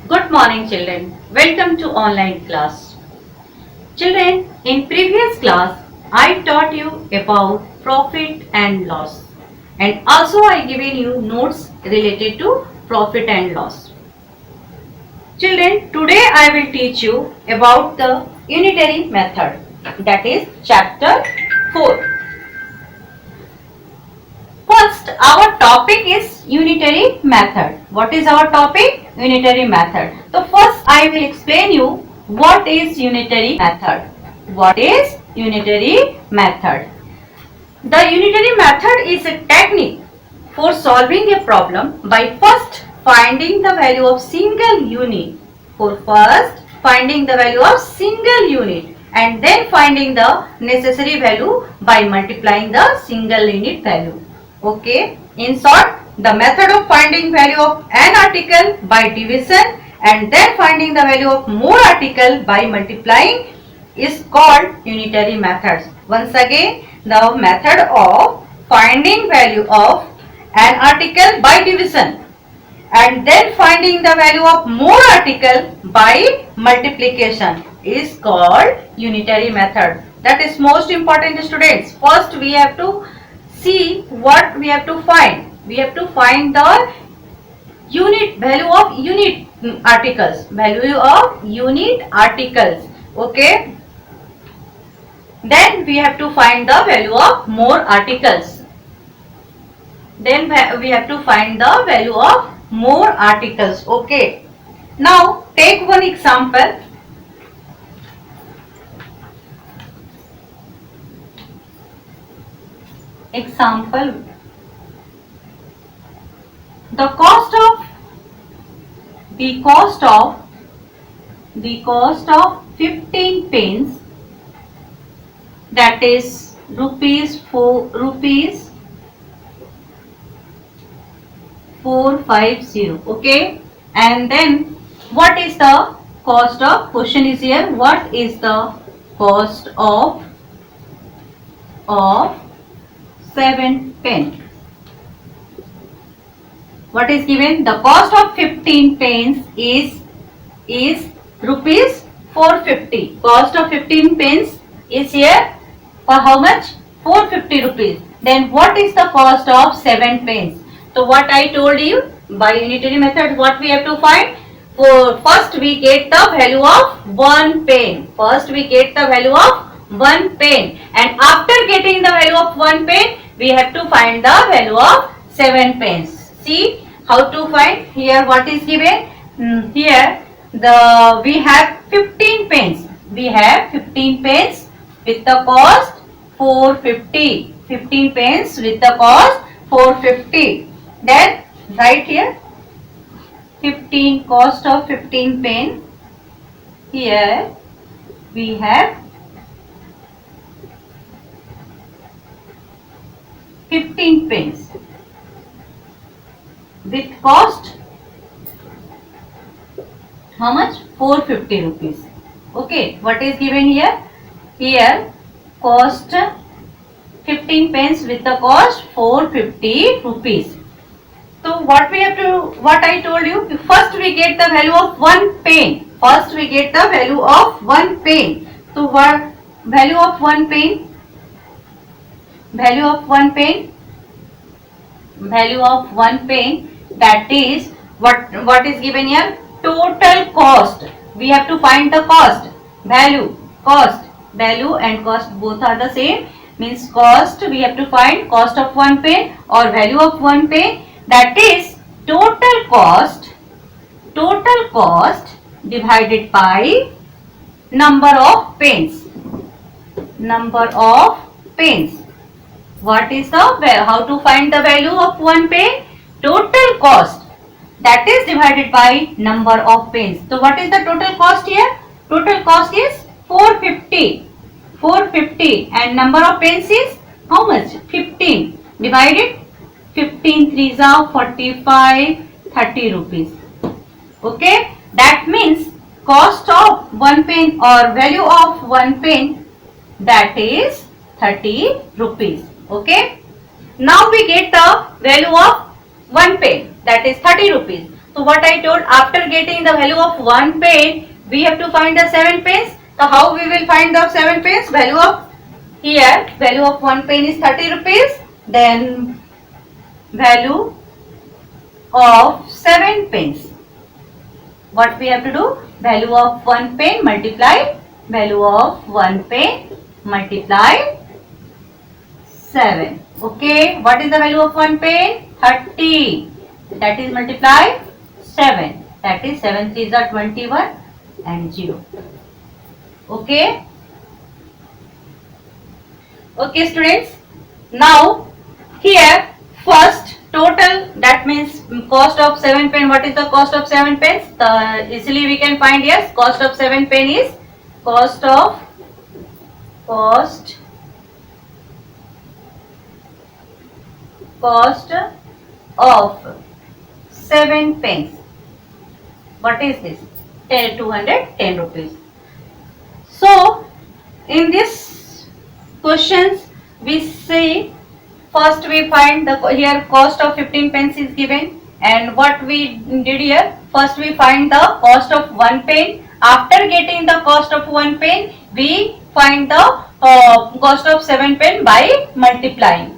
Good morning children. Welcome to online class. Children, in previous class I taught you about profit and loss and also I given you notes related to profit and loss. Children, today I will teach you about the unitary method, that is chapter 4. First, our topic is unitary method. What is our topic? Unitary method. So first I will explain you what is unitary method. What is unitary method? The unitary method is a technique for solving a problem by first finding the value of single unit. For first finding the value of single unit and then finding the necessary value by multiplying the single unit value. Okay. In short, the method of finding value of an article by division and then finding the value of more article by multiplying is called unitary methods. Once again, the method of finding value of an article by division and then finding the value of more article by multiplication is called unitary method. That is most important, students. First we have to see what we have to find. We have to find the unit value of unit articles. Value of unit articles. Okay. Then we have to find the value of more articles. Then we have to find the value of more articles. Okay. Now take one example. Example. The cost of 15 pence, that is rupees 450. Okay. And then what is the cost of, question is here, what is the cost of 7 pence? What is given? The cost of 15 pence is rupees 450. Cost of 15 pence is here for how much? 450 rupees. Then what is the cost of 7 pence? So what I told you, by unitary method what we have to find? For first we get the value of 1 pen. First we get the value of 1 pen and after getting the value of 1 pen we have to find the value of 7 pence. See how to find? Here what is given? Here we have 15 pence. We have 15 pence with the cost 450. 15 pence with the cost 450. Then write here 15, cost of 15 pen. Here we have 15 pence with cost how much? 450 rupees. Okay, what is given here? Here cost 15 pence with the cost 450 rupees. So what I told you, first we get the value of 1 pen. First we get the value of 1 pen. So what value of 1 pen? Value of 1 pen? Value of 1 pen, that is what is given here? Total cost. We have to find the cost. Value and cost both are the same. Means cost, we have to find cost of 1 pen or value of 1 pen, that is total cost divided by number of pens. Number of pens. What is the, how to find the value of 1 pen? Total cost, that is divided by number of pens. So what is the total cost here? Total cost is 450 and number of pens is how much? 15 divided 15 3s are 45, 30 rupees. Okay, that means cost of 1 pen or value of 1 pen, that is 30 rupees. Okay, now we get the value of 1 pen, that is 30 rupees. So what I told, after getting the value of 1 pen, we have to find the 7 pence. So how we will find the 7 pence? Value of, here value of 1 pen is 30 rupees. Then value of 7 pence. What we have to do? Value of 1 pen multiply value of 1 pen multiply 7. Okay, what is the value of 1 pen? 30. That is multiply 7. That is 7 3s are 21 and 0. Okay. Okay students. Now here first total, that means cost of 7 pen. What is the cost of 7 pence? Easily we can find, yes, cost of 7 pen is cost of 7 pence. What is this? 210 rupees. So in this questions we see, first we find the here cost of 15 pence is given, and what we did here, first we find the cost of 1 pen. After getting the cost of 1 pen, we find the cost of 7 pen by multiplying.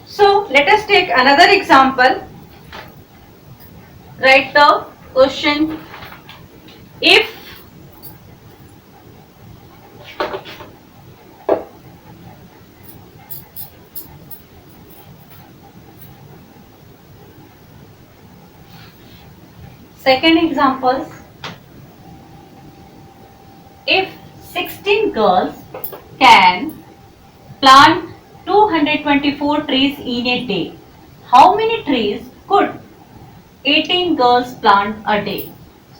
So let us take another example. Write the question. If second examples, if 16 girls can plant 224 trees in a day, how many trees could 18 girls plant a day?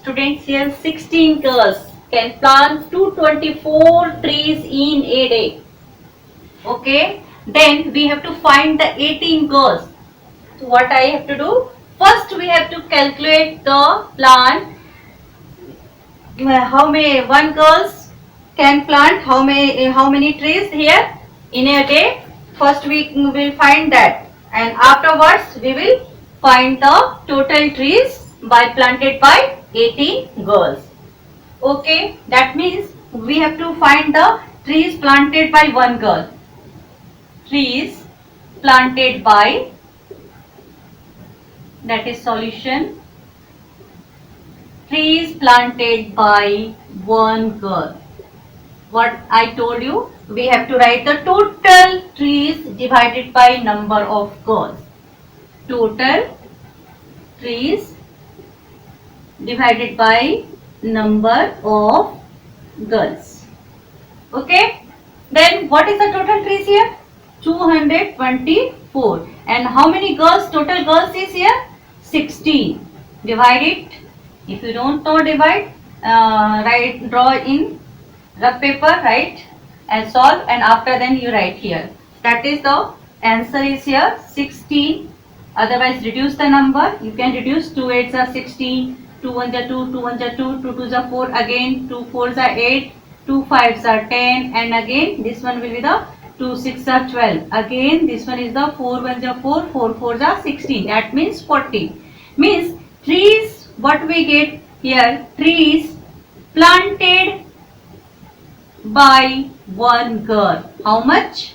Students, here 16 girls can plant 224 trees in a day. Okay, then we have to find the 18 girls. So what I have to do? First we have to calculate the plant. How many one girls can plant how many trees here in a day? First we will find that, and afterwards we will find the total trees by planted by 18 girls. Okay, that means we have to find the trees planted by one girl. Trees planted by, that is solution, trees planted by one girl. What I told you, we have to write the total trees divided by number of girls. Total trees divided by number of girls. Okay, then what is the total trees here? 224. And how many girls, total girls is here? 16. Divide it. If you don't know divide, write, draw in rough paper, write and solve, and after then you write here. That is the answer is here 16. Otherwise reduce the number. You can reduce 2 8s are 16, 2 1s are 2, 2 1s are 2, 2 2s are 4, again 2 4s are 8, 2 5s are 10, and again this one will be the 2 6 are 12. Again this one is the 4 1s are 4, 4 4s are 16. That means 40. Means trees, what we get here, trees planted by one girl. How much?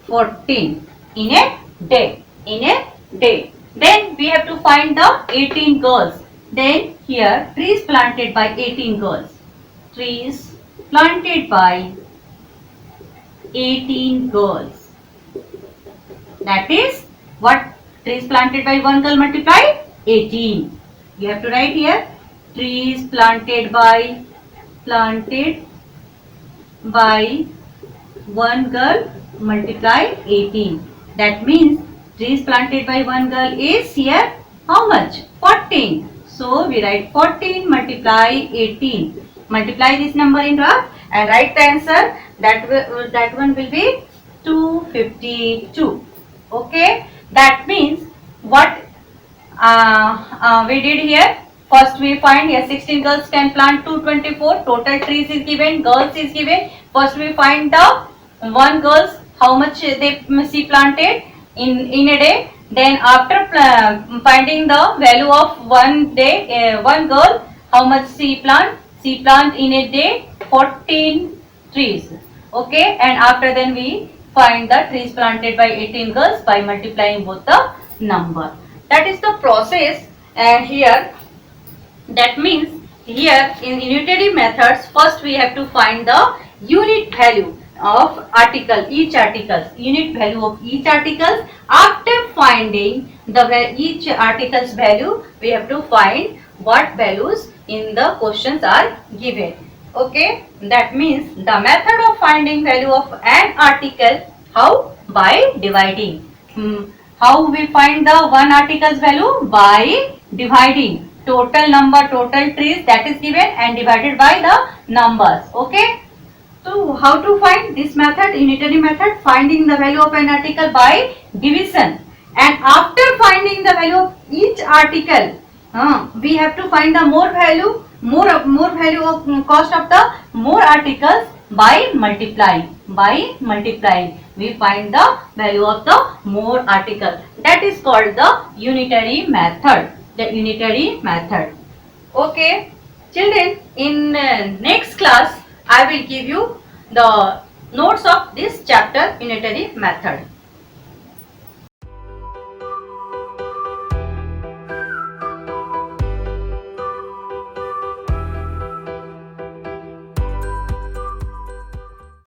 14 in a day. In a day. Then we have to find the 18 girls. Then here trees planted by 18 girls. Trees planted by 18 girls. That is what? Trees planted by one girl multiply 18. You have to write here trees planted by one girl multiply 18. That means trees planted by one girl is here how much? 14. So we write 14 multiply 18. Multiply this number in rough and write the answer. That one will be 252. Okay. That means what we did here. First we find here 16 girls can plant 224. Total trees is given. Girls is given. First we find the one girls how much they she planted in a day. Then after finding the value of one day, one girl, how much she plant? She plant in a day 14 trees. Okay, and after then we find the trees planted by 18 girls by multiplying both the number. That is the process. And here, that means here in unitary methods, first we have to find the unit value of article, each articles, unit value of each articles. After finding the each article's value, we have to find what values in the questions are given. Okay, that means the method of finding value of an article, how? By dividing. How we find the one article's value? By dividing total number, total trees that is given and divided by the numbers. Okay. So how to find this method, unitary method, finding the value of an article by division. And after finding the value of each article, we have to find the more value, more value of cost of the more articles by multiplying. By multiplying, we find the value of the more article. That is called the unitary method. The unitary method. Okay, children, in next class, I will give you the notes of this chapter, unitary method.